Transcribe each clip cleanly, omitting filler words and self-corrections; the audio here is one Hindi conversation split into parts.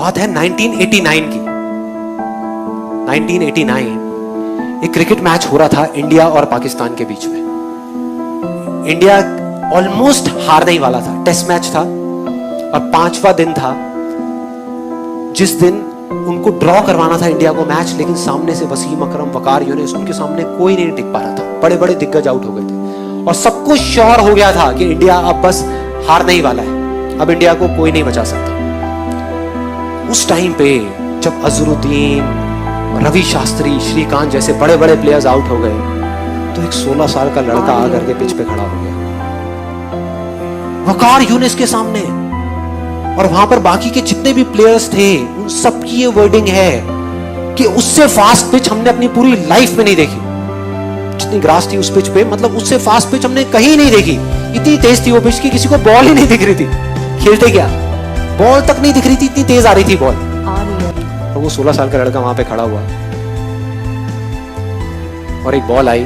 बात है 1989 की। 1989 एक क्रिकेट मैच हो रहा था इंडिया और पाकिस्तान के बीच में। इंडिया ऑलमोस्ट हारने ही वाला था, टेस्ट मैच था और 5वां दिन था जिस दिन उनको ड्रॉ करवाना था इंडिया को मैच, लेकिन सामने से वसीम अकरम, वकार यूनिस, उनके सामने कोई नहीं टिक पा रहा था। बड़े बड़े दिग्गज आउट हो गए थे और सबको श्योर हो गया था कि इंडिया अब बस हारने ही वाला है, अब इंडिया को कोई नहीं बचा सकता। उस टाइम पे जब अजरुद्दीन, रवि शास्त्री, श्रीकांत जैसे बड़े बड़े प्लेयर्स आउट हो गए तो एक 16 साल का लड़का आकर के पिच पे खड़ा हो गया वकार यूनिस के सामने, और वहां पर बाकी के जितने भी प्लेयर्स थे उन सबकी ये वर्डिंग है कि उससे फास्ट पिच हमने अपनी पूरी लाइफ में नहीं देखी। जितनी ग्रास थी उस पिच पे, मतलब उससे फास्ट पिच हमने कहीं नहीं देखी। इतनी तेज थी वो पिच कि किसी को बॉल ही नहीं दिख रही थी, खेलते क्या बॉल तक नहीं दिख रही थी, इतनी तेज आ रही थी बॉल। और वो 16 साल का लड़का वहां पे खड़ा हुआ और एक बॉल आई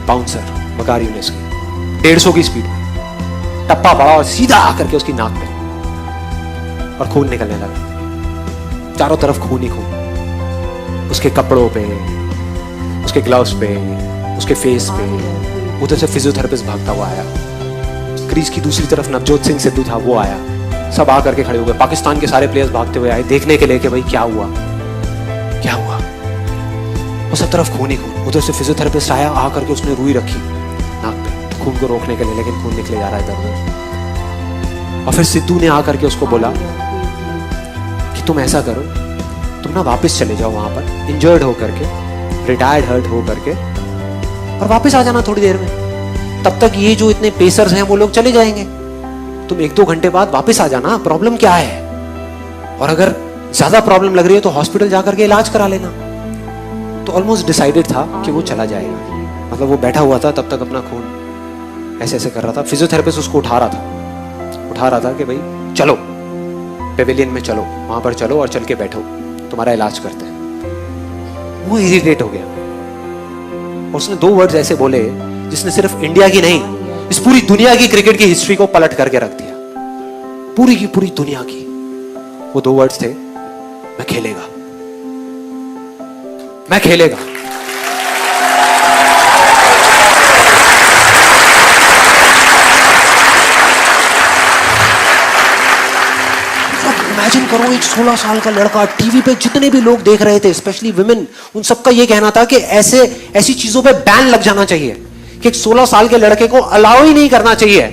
बाउंसर वकार यूनिस की 150 की स्पीड में, टप्पा पड़ा और सीधा आकर के उसकी नाक पे, और खून निकलने लगा चारों तरफ, खून ही खून, उसके कपड़ों पे, उसके ग्लव्स पे, उसके फेस पे। उधर से फिजियोथेरेपिस्ट भागता हुआ आया, क्रीज की दूसरी तरफ नवजोत सिंह सिद्धू था, वो आया, सब आकर के खड़े हो गए। पाकिस्तान के सारे प्लेयर्स भागते हुए आए देखने के लिए कि भाई क्या हुआ क्या हुआ। और सब तरफ खून ही खून। उधर से फिजियोथेरेपिस्ट आया, आकर के उसने रुई रखी नाक पे खून को रोकने के लिए, लेकिन खून निकले जा रहा है इधर। और फिर सिद्धू ने आकर के उसको बोला कि तुम ऐसा करो, तुम ना वापस चले जाओ वहां पर इंजर्ड होकर के, रिटायर्ड हर्ट होकर के, और वापस आ जाना थोड़ी देर में। तब तक ये जो इतने पेसर्स हैं वो लोग चले जाएंगे, तुम 1-2 घंटे बाद वापस आ जाना, प्रॉब्लम क्या है, और अगर ज्यादा प्रॉब्लम लग रही है तो हॉस्पिटल जाकर के इलाज करा लेना। तो ऑलमोस्ट डिसाइडेड था कि वो चला जाएगा, मतलब वो बैठा हुआ था तब तक अपना खून ऐसे ऐसे कर रहा था। फिजियोथेरेपिस्ट उसको उठा रहा था कि भाई चलो पेविलियन में चलो, वहां पर चलो और चल के बैठो, तुम्हारा इलाज करते हैं। वो इरिटेट हो गया और उसने 2 वर्ड्स ऐसे बोले जिसने सिर्फ इंडिया की नहीं, इस पूरी दुनिया की क्रिकेट की हिस्ट्री को पलट करके रख दिया, पूरी की पूरी दुनिया की। वो 2 वर्ड्स थे, मैं खेलेगा, मैं खेलेगा। इमेजिन करो, एक 16 साल का लड़का, टीवी पे जितने भी लोग देख रहे थे, स्पेशली विमेन, उन सबका ये कहना था कि ऐसी चीजों पे बैन लग जाना चाहिए, कि एक 16 साल के लड़के को अलाउ ही नहीं करना चाहिए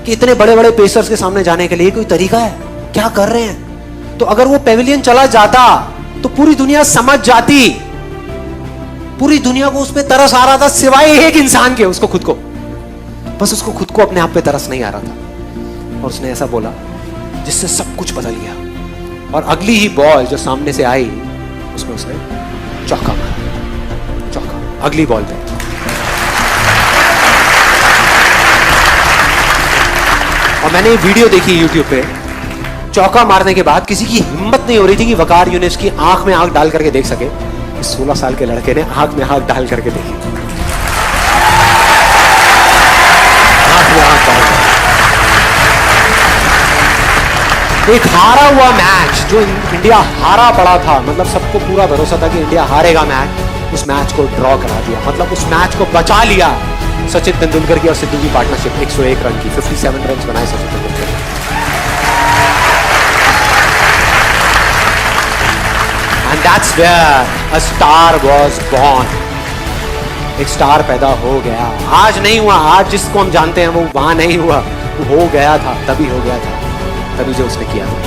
कि इतने बड़े बड़े पेसर्स के सामने जाने के लिए। कोई तरीका है? क्या कर रहे हैं? तो अगर वो पेविलियन चला जाता तो पूरी दुनिया समझ जाती, पूरी दुनिया को उस पर तरस आ रहा था सिवाय एक इंसान के, उसको खुद को, बस उसको खुद को अपने आप पे तरस नहीं आ रहा था। और उसने ऐसा बोला जिससे सब कुछ बदल गया, और अगली ही बॉल जो सामने से आई उसमें उसने चौका मारा, चौका, अगली बॉल पे। और मैंने ये वीडियो देखी YouTube पे, चौका मारने के बाद किसी की हिम्मत नहीं हो रही थी कि वकार यूनिस की आंख में आंख डाल करके देख सके। इस 16 साल के लड़के ने आंख में आंख डाल करके देखी, आंख में आंख डाल। एक हारा हुआ मैच, जो इंडिया हारा पड़ा था, मतलब सबको पूरा भरोसा था कि इंडिया हारेगा मैच, उस मैच को ड्रॉ करा दिया, मतलब उस मैच को बचा लिया। सचिन तेंदुलकर की और सिद्धू की पार्टनरशिप 101 रन की, 57 रन बनाए Sachin Tendulkar. And that's where a star was born. एक स्टार पैदा हो गया। आज नहीं हुआ, आज जिसको हम जानते हैं वो वहां नहीं हुआ, वो हो गया था, तभी हो गया था, तभी जो उसने किया था।